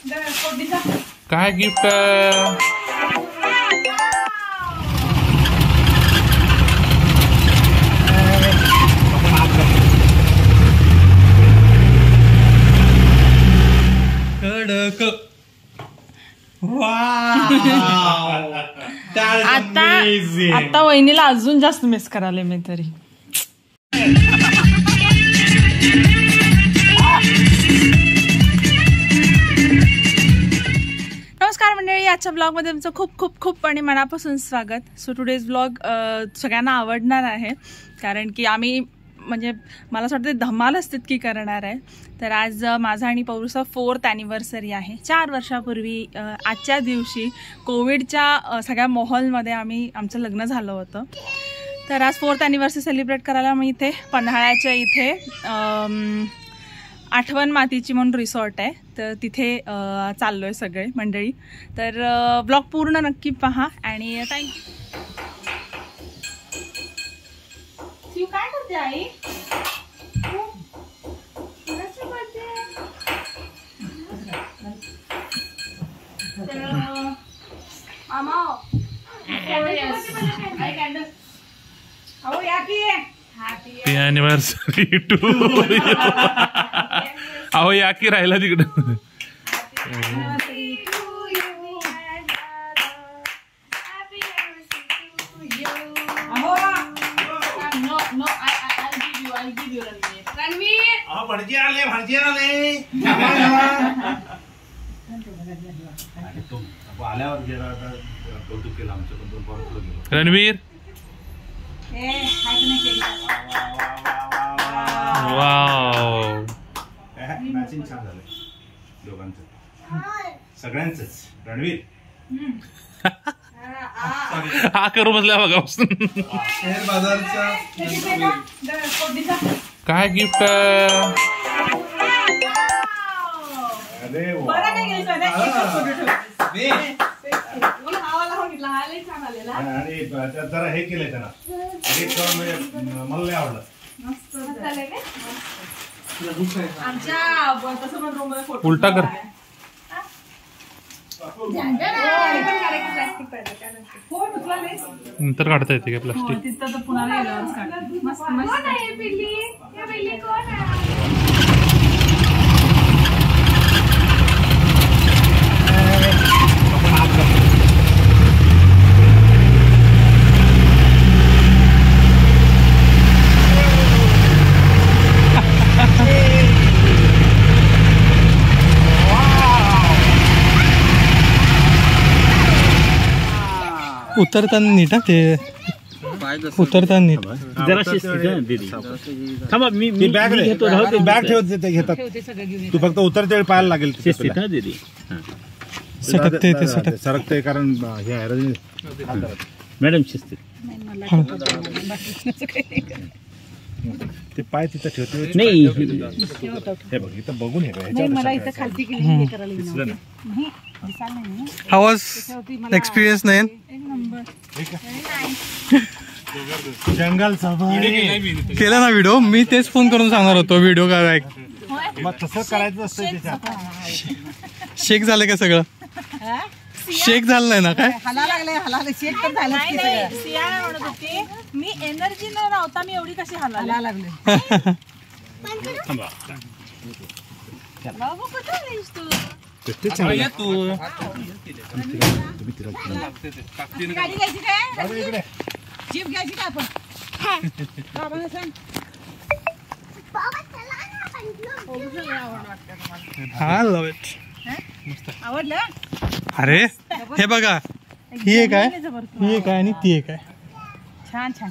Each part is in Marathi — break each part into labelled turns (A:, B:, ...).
A: काय गिफ्ट?
B: कडक.
C: आता वहिनीला अजून जास्त मिस करायला मी तरी. नमस्कार मंडळी, आजच्या ब्लॉग मध्ये तुमचं खूप खूप खूप आणि मनापासून स्वागत. सो टुडेज ब्लॉग सगळ्यांना आवडणार आहे, कारण की आम्ही म्हणजे मला असं वाटतं धमालच तितकी करणार आहे. तर आज माझा आणि पौरूचा 4th ॲनिव्हर्सरी आहे. 4 वर्षापूर्वी आजच्या दिवशी कोविडच्या सगळ्या माहोलमध्ये आमचं लग्न झालं होतं. तर आज 4th ॲनिव्हर्सरी सेलिब्रेट करायला मी इथे पन्हाळ्याच्या इथे आठवण मातीची म्हणून रिसॉर्ट आहे, तर तिथे चाललो आहे सगळे मंडळी. तर ब्लॉग पूर्ण नक्की पहा आणि थँक्यू. काय करते आई?
A: Happy anniversary to. अहो या की राहिला तिकडं. रणवीर वाव,
B: मॅचिंग छान झालं दोघांचं, सगळ्यांचंच. रणवीर
A: हा करू बसल्या बघा.
B: शेअर बाजारचा
A: काय गिफ्ट?
B: अरे आणि जरा हे केलंय त्यांना, मला नाही आवडलं.
A: उलटा कर. नंतर काढता येते का प्लास्टिक?
D: उतरताना नीट ते उतरताना नीट
B: मी बॅग ठेवते, ते घेतात. तू फक्त उतरते वेळी पाहायला लागेल. सरकते कारण हे मॅडम शिस्तीत ते पाय तिथं ठेवते नाही. हे बघ इथं बघून
D: आवाज एक्सपिरियन्स नाही.
B: जंगल सफारी
D: केला ना व्हिडिओ, मी तेच फोन करून सांगणार होतो व्हिडिओ काय.
B: मग तसं करायचं असतं त्याच्यात.
D: शेक झालं का सगळं? शेक झालं नाही ना? काय
C: शेक तर झालं. म्हणत होती मी एनर्जी न राहता मी एवढी कशी हलायला लागले. गाडी घ्यायची काय? जीप घ्यायची का आपण?
D: हा लव इट.
C: आवडलं?
D: अरे हे बघा, ही एक आहे, ही एक आहे आणि ती एक आहे.
C: छान छान.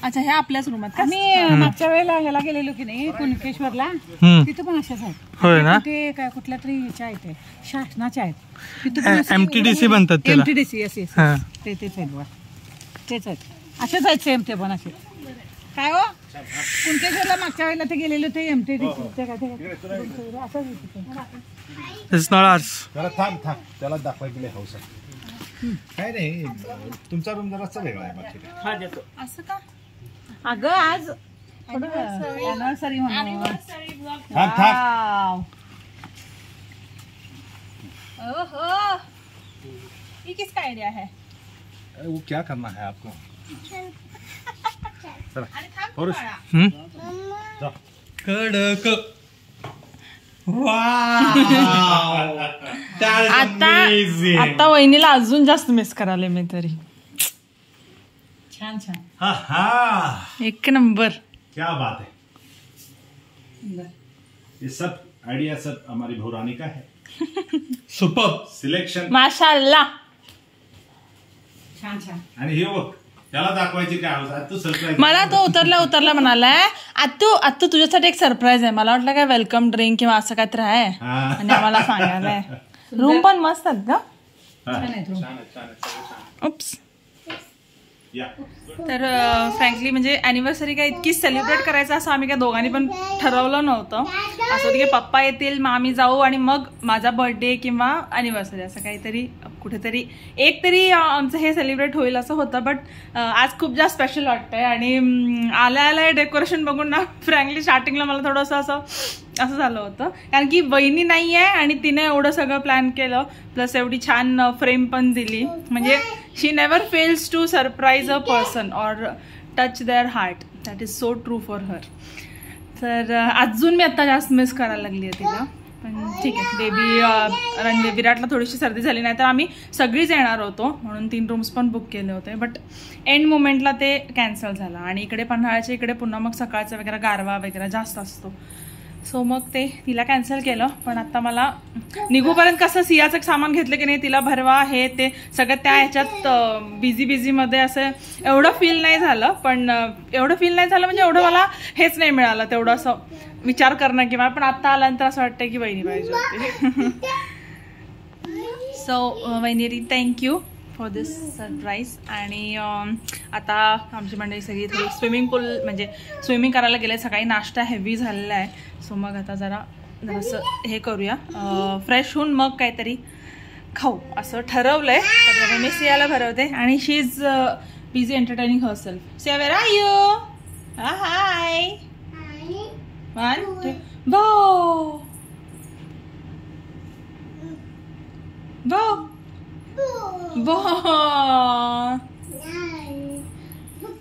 C: अच्छा, ह्या आपल्याच रूमात. मी मागच्या वेळेला ह्याला गेलेलो की नाही कुणकेश्वरला, तिथं पण अशाच आहेत.
D: होय ना?
C: ते काय कुठल्या तरी ह्याच्या आहेत, शासनाच्या आहेत.
D: MTDC म्हणतात त्याला.
C: MTDC तेच आहेत बघा, तेच आहेत. असेच आहेत सेम ते पण असे. काय हो कुणकेश्वरला मागच्या वेळेला ते गेलेले होते MTDC.
D: It's not ours.
B: त्याला थांब त्याला दाखवायला हौस आहे. काय नाही, तुमचा रूम जरा वेगळा आहे बाकी.
C: असं का? अगं आज अॅनिव्हर्सरी म्हणून. ओहो, ये किसका आइडिया है?
B: अरे वो क्या करना है आपको? चला
C: आणि थांब
B: पुरुष.
C: बाळा.
B: जा.
D: कडक.
C: आता वहिनीला अजून जास्त मिस करायला मी तरी.
E: छान छान.
B: हा हा,
C: एक नंबर.
B: क्या बात है. ये सब आइडिया सब हमारी भौरानी का है.
D: सुपर.
B: सिलेक्शन.
C: माशाअल्लाह.
E: छान छान.
B: आणि हे बघ, त्याला दाखवायची काय हौस. तू सरप्राईज.
C: मला तो उतरला म्हणालाय आत्तू तुझ्यासाठी एक सरप्राईज आहे. मला वाटलं काय वेलकम ड्रिंक किंवा असं काहीतरी आहे
B: हा.
C: आणि आम्हाला सांगायलाय. रूम पण मस्त आहेत का?
E: छान आहेत room.
B: छान आहे, छान आहे, सगळं छान
C: उप्स.
B: आहे. या.
C: तर फ्रँकली म्हणजे अॅनिव्हर्सरी काय इतकी सेलिब्रेट करायचं असं आम्ही काय दोघांनी पण ठरवलं नव्हतं. असं होतं की पप्पा येतील मग आम्ही जाऊ आणि मग माझा बर्थडे किंवा अॅनिव्हर्सरी असं काहीतरी कुठेतरी एक तरी आमचं हे सेलिब्रेट होईल असं होतं. बट आज खूप जास्त स्पेशल वाटतंय आणि आल्या डेकोरेशन बघून ना फ्रँकली स्टार्टिंगला मला थोडंसं असं झालं होतं. कारण की वहिनी नाही आहे आणि तिने एवढं सगळं प्लॅन केलं प्लस एवढी छान फ्रेम पण दिली. म्हणजे she never fails to surprise a person or touch their heart. That is so true for her. तर अजून मी आता जास्त मिस करायला लागली आहे तिला. पण ठीक आहे, बेबी विराटला थोडीशी सर्दी झाली नाही तर आम्ही सगळीच येणार होतो म्हणून 3 रूम्स पण बुक केले होते. बट एंड मोमेंटला ते कॅन्सल झालं आणि इकडे पन्हाळ्याच्या इकडे पुन्हा मग सकाळचा वगैरे गारवा वगैरे जास्त असतो. सो मग ते तिला कॅन्सल केलं. पण आता मला निघूपर्यंत कसं सियाचं सामान घेतलं की नाही तिला भरवा हे ते सगळं त्या ह्याच्यात बिझीमध्ये असं एवढं फील नाही झालं. पण एवढं फील नाही झालं म्हणजे एवढं मला हेच नाही मिळालं तेवढं असं विचार करणं किंवा. पण आता आल्यानंतर असं वाटतं की वहिनी पाहिजे होती. सो वहिनी थँक्यू फॉर दिस सरप्राईज. आणि आता आमची मंडळी सगळी थोडी स्विमिंग पूल म्हणजे स्विमिंग करायला गेले. सकाळी नाश्ता हेवी झालेला आहे. सो मग आता जरासं हे करूया फ्रेश होऊन मग काहीतरी खाऊ असं ठरवलंय. तर मी सियाला भरवते आणि she is busy entertaining herself. Siya where are you? Hi. 1 2 Bo.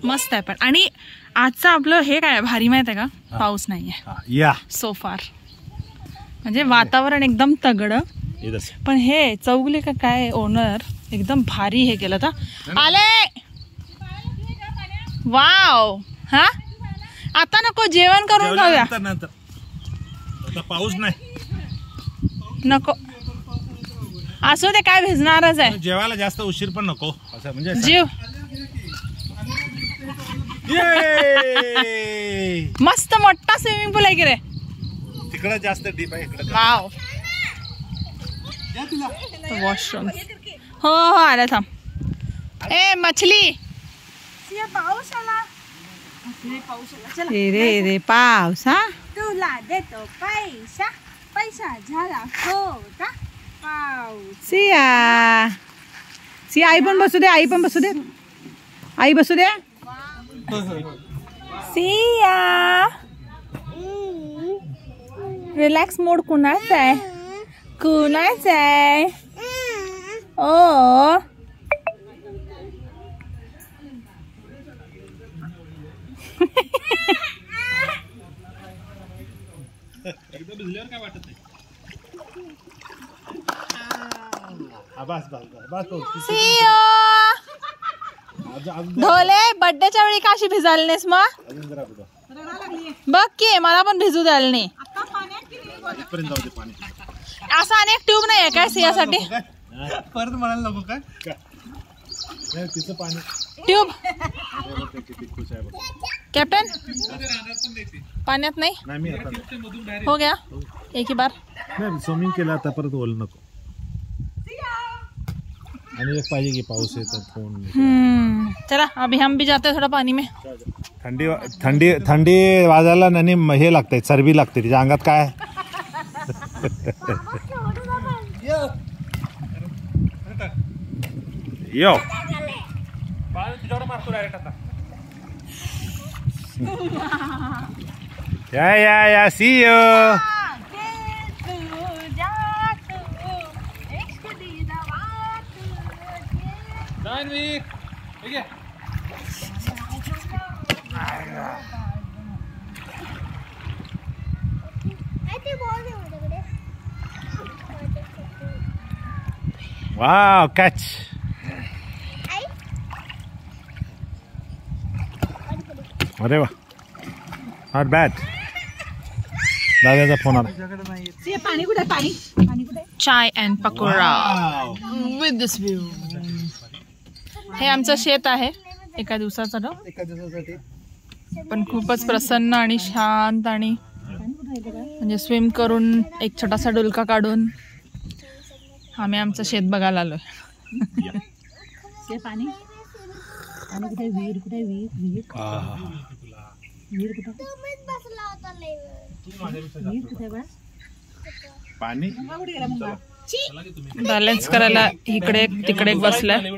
C: मस्त आहे. पण आणि आजचं आपलं हे काय भारी माहित आहे का, पाऊस नाहीये
B: या
C: सो फार. म्हणजे वातावरण एकदम तगडं. पण हे चौगले का काय ओनर एकदम भारी हे केलं तर आले. वाव. हा आता नको, जेवण करून खाऊया.
B: पाऊस नाही
C: नको असू दे, काय भिजणारच आहे.
B: जेवायला जास्त उशीर पण नको असं म्हणजे
C: जीव. मस्त मोठा स्विमिंग पूल आहे की रे.
B: तिकडे जास्त डीप आहे इकडे.
C: वाव. वॉशरूम. हो हो आला थांब. ए मछली. पाऊस आला.
E: रे पाऊस. हा
C: तुला देतो पैसा, पैसा झाला खोटा पाऊस.
E: सिया सिया आई पण बसू दे, आई पण बसू दे, आई बसू दे.
C: सिया रिलॅक्स मोड कुणाचा आहे, कुणाचा आहे. ओ
B: काय वाटत नाही.
C: ढोले बर्थडेच्या वेळी काशी भिजायला नाहीस मग. बघ की मला पण भिजू द्यायला नाही. असं अनेक ट्यूब नाही आहे काय सियासाठी.
D: परत म्हणायला नको काय
B: तिचं पाणी
C: ट्यूब.
B: किती खुश आहे बघ.
C: कॅप्टन पाण्यात नाही
B: मी आता
C: हो गया एक ही बार.
B: नाही स्विमिंग केलं आता परत ओल नको. आणि एक पाहिजे की पाऊस येतात फोन.
C: चला अभी हम भी जाते थोड़ा पानी में.
B: थंडी थंडी थंडी वाजायला नाही हे लागतंय, चरबी लागते तिच्या अंगात काय. यो या सी यू. Wow catch. अरे वा, नॉट बॅड. दादाचा फोन आला.
E: पाणी कुठे पाणी कुठे?
C: Chai and pakora with this view. हे आमचं शेत आहे एका दिवसाचं, पण खूपच प्रसन्न आणि शांत आणि म्हणजे स्विम करून एक छोटासा डुलका काढून आम्ही आमचं शेत बघायला आलोय.
E: पाणी कुठे? विहीर कुठे? विहीर कुठे बा?
B: पाणी
C: बॅलन्स करायला इकडे तिकडे बसलाय.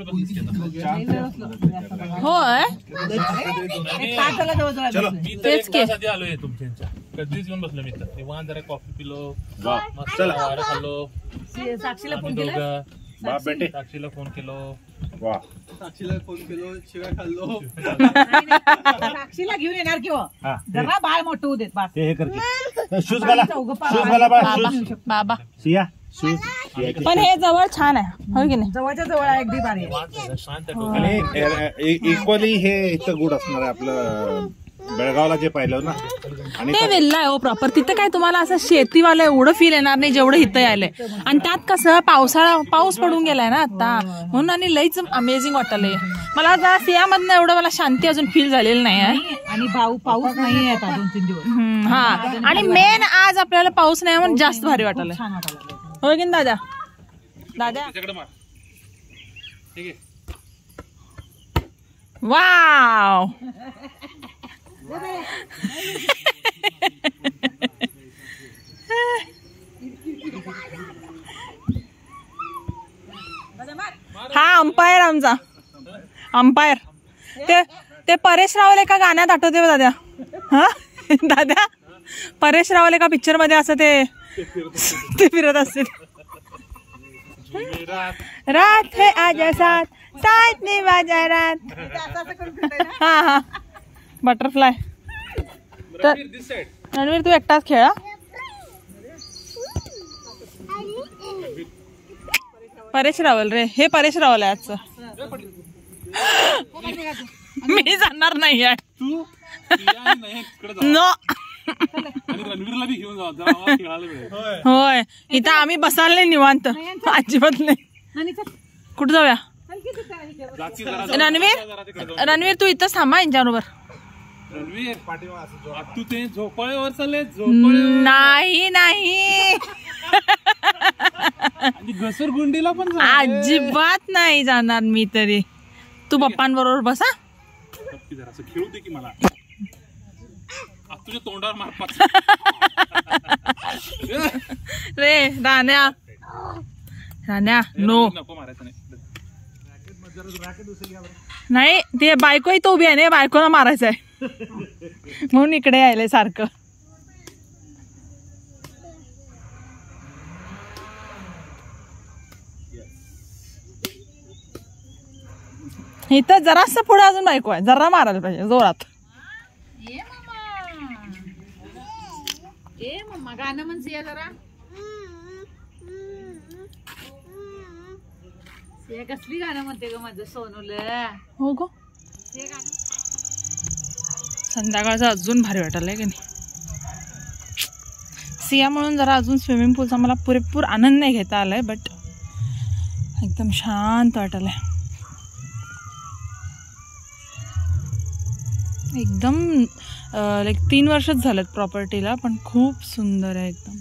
C: होय तेच की.
A: आलोय तुमच्या कधीच येऊन बसलो मी तर निवांत, जरा कॉफी पिलो, चला खाल्लो.
E: साक्षीला फोन
A: दोघं
B: बाप बेटे.
A: साक्षीला फोन केलो.
B: वा,
A: शिवाय खाल्लो.
E: साक्षीला घेऊन येणार किंवा
B: हा,
E: जरा बाळ मोठं होऊ देत. बस
B: ते हे करते. शूज घाला, शूज घाला बा. शूज
C: बाबा
B: सिया, शूज.
C: पण हे जवळ छान आहे, हो की नाही?
E: जवळच्या जवळ आहे, अगदी भारी आहे.
A: शांत
B: आणि इक्वली हे इथं गुड असणार आहे आपलं बेळगावला जे पाहिलं ना. आणि
C: ते वेल्ला आहे हो प्रॉपर. तिथं काय तुम्हाला असं शेतीवालं एवढं फील येणार नाही जेवढं इथं आलंय. आणि त्यात कसं पाऊस पडून गेलाय ना आता, म्हणून आणि लईच अमेझिंग वाटलंय मला. जरा सियामधनं एवढं मला शांती अजून फील झालेली नाही आहे.
E: आणि पाऊस नाही आता 2-3 दिवस.
C: हा, आणि मेन आज आपल्याला पाऊस नाही म्हणून जास्त भारी वाटलंय,
E: छान वाटायला.
C: हो की दादा? दादा वाव. हा अंपायर आमचा अंपायर. ते परेश रावल एका गाण्यात आठवते बा दादा. हा दादा, परेश रावल एका पिक्चर मध्ये असं ते फिरत असते. रात है आजा साथ साथ ने बाजा रात. हा हा, बटरफ्लाय. तर रणवीर तू एकटाच खेळा. परेश रावल रे, हे परेश रावल आहे आजचं. मी जाणार नाही आहे. नो होय, इथं आम्ही बसायला नाही निवांत, अजिबात नाही. कुठं जाऊया? रणवीर तू इथंच थांबा यांच्याबरोबर.
A: तू ते झोपाळ्यावर चालले.
C: नाही नाही
A: घसरगुंडीला पण
C: अजिबात नाही जाणार मी तरी. तू पप्पांबरोबर बसा.
A: खेळू दे की मला. तुझ्या तोंडावर मार
C: रे राण्या. नो
A: नको मारायचं
C: नाही. ते बायको इथं उभी आहे ना, बायकोला मारायचं आहे म्हणून इकडे यायलंय सारखं. इथं जरासं पुढे अजून बायको आहे, जरा मारायला पाहिजे जोरात.
E: मम्मा गाणं म्हणते जरा. कसली गाणं म्हणते ग माझं सोनूला.
C: हो गो, संध्याकाळचं अजून भारी वाटलं आहे की नाही. सिया म्हणून जरा अजून स्विमिंग पूलचा मला पुरेपूर आनंद नाही घेता आलाय, बट एकदम शांत वाटलं आहे. एकदम लाईक 3 वर्षच झालेत प्रॉपर्टीला, पण खूप सुंदर आहे एकदम.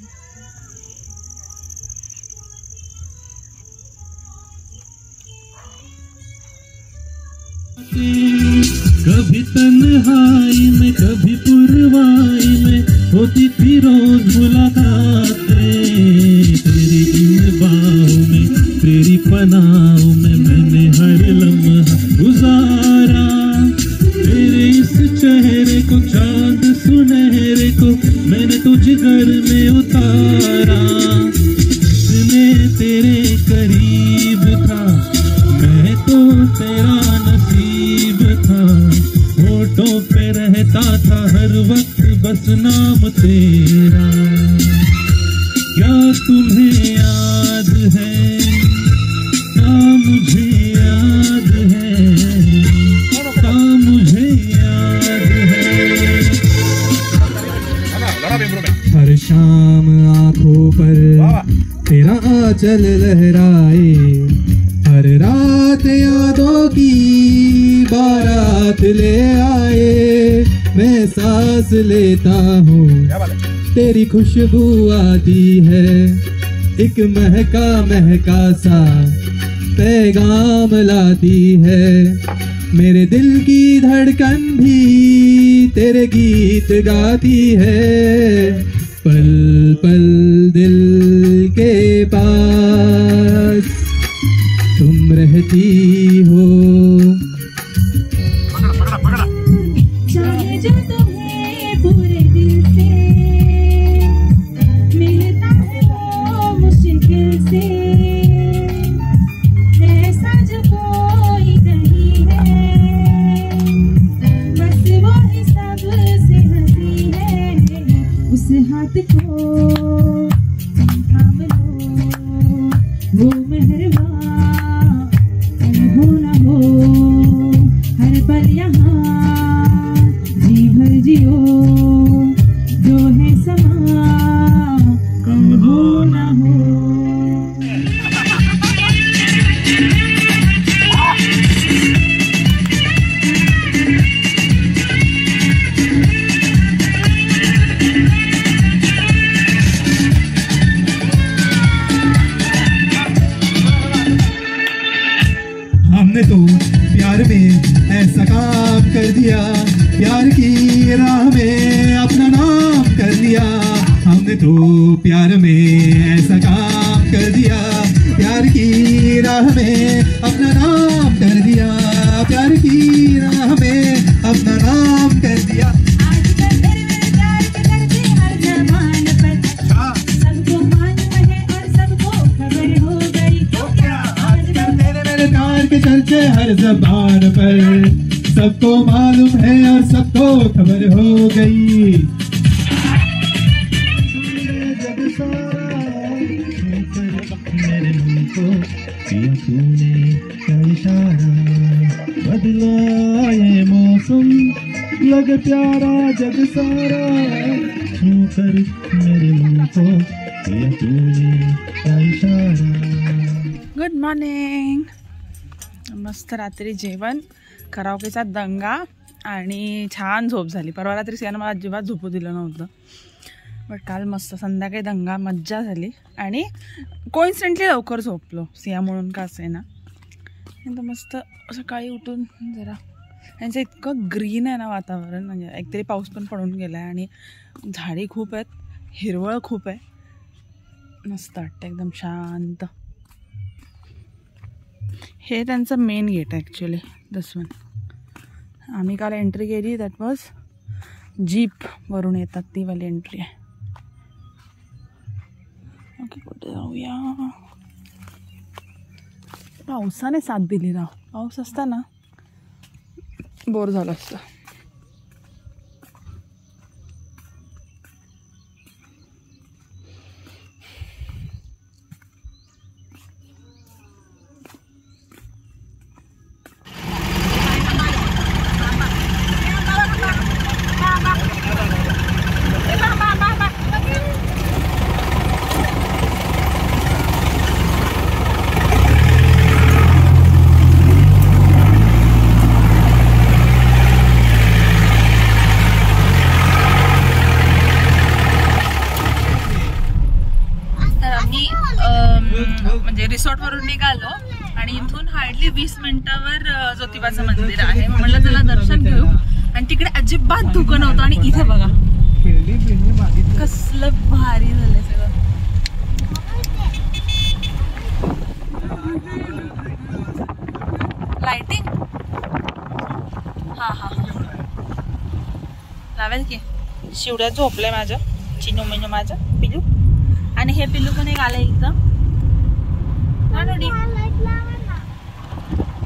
F: कभी तन्हाई में कभी पुरवाई में होती थी रोज मुलाकातें. तेरी इन बाहों में तेरी पनाहों में मैंने हर लम्हा गुजारा. तेरे इस चेहरे को चांद सुनहरे को मैंने तुझ घर में उतारा. जितने तेरे करीब था मैं तो नाम तेरा क्या तुम्हें याद है हाँ मुझे याद है हाँ मुझे याद है हर शाम आंखों पर तेरा आंचल लहराए हर रात यादों की बारात ले आए मैं सांस लेता हूँ तेरी खुशबू आती है एक महका महका सा पैगाम लाती है मेरे दिल की धड़कन भी तेरे गीत गाती है पल पल दिल के पास तुम रहती हो
G: चाहे जो तुम्हें पूरे दिल से मिलता है वो मुश्किल से ऐसा जो कोई नहीं है बस वो ही सबसे हंसी है उस हाथ को थाम लो वो मेहरबान हो न हो हर पल यहाँ जी भर जियो जो है समा कल हो न हो
F: हमने तो प्यार में ऐसा काम कर दिया प्यार की राह में अपना नाम कर लिया हमने तो प्यार में ऐसा काम कर दिया प्यार की राह में अपना नाम कर दिया प्यार की राह में अपना नाम कर दिया
G: आजकल तेरे प्यार के चर्चे हर जबान पर सबको मालूम है और सबको खबर हो गई तो क्या आजकल
F: मेरे प्यार के चर्चे हर जबान पर सबको मालूम है और सबको खबर हो गई जब सारा मेरे मन को किया तूने क्या इशारा बदला ये मौसम लगे प्यारा जग सारा छू कर मेरे मन को किया तूने क्या इशारा
C: गुड मॉर्निंग मस्त रात्री जेवण कराओकेचा दंगा आणि छान झोप झाली परवा रात्री सियानं मला अजिबात झोपू दिलं नव्हतं बट काल मस्त संध्याकाळी दंगा मज्जा झाली आणि कोइन्सिडेंटली लवकर झोपलो सिया म्हणून का असे ना नंतर मस्त सकाळी उठून जरा यांचं इतकं ग्रीन आहे ना वातावरण म्हणजे एकतरी पाऊस पण पडून गेला आहे आणि झाडी खूप आहेत हिरवळ खूप आहे मस्त वाटतं एकदम शांत हे त्यांचं मेन गेट आहे ॲक्च्युली दिस वन आम्ही काल एंट्री केली दॅट वॉज जीपवरून येतात ती वाली एंट्री आहे ओके कुठे जाऊया पावसाने साथ दिली राव पाऊस असताना बोर झालं असतं म्हणजे रिसॉर्टवरून निघालो आणि इथून हार्डली 20 मिनिटावर ज्योतिबाचं मंदिर आहे म्हटलं चला दर्शन घेऊ आणि तिकडे अजिबात धुकं नव्हतं आणि इथे बघा कसलं भारी झालंय सगळं लाइटिंग हा हा लावेल की शिवड्या झोपलंय माझं चिनू मेनू माझं पिलू आणि हे पिलू पण एक आलंय इथं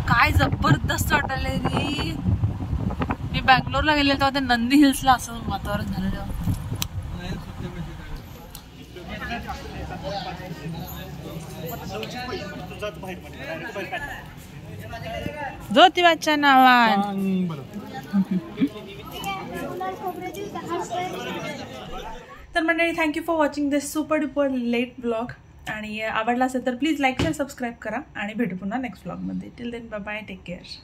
C: काय जबरदस्त वाटलंय रे मी बँगलोरला गेले तेव्हा ते नंदी हिल्सला असं वातावरण झालेलं. ज्योतिबाच्या नावात. तर मंडळी, thank you for watching this super duper late blog. आणि आवडला असेल तर प्लीज लाईक शेअर सबस्क्राईब करा आणि भेटू पुन्हा नेक्स्ट ब्लॉगमध्ये. Till then bye bye, take care.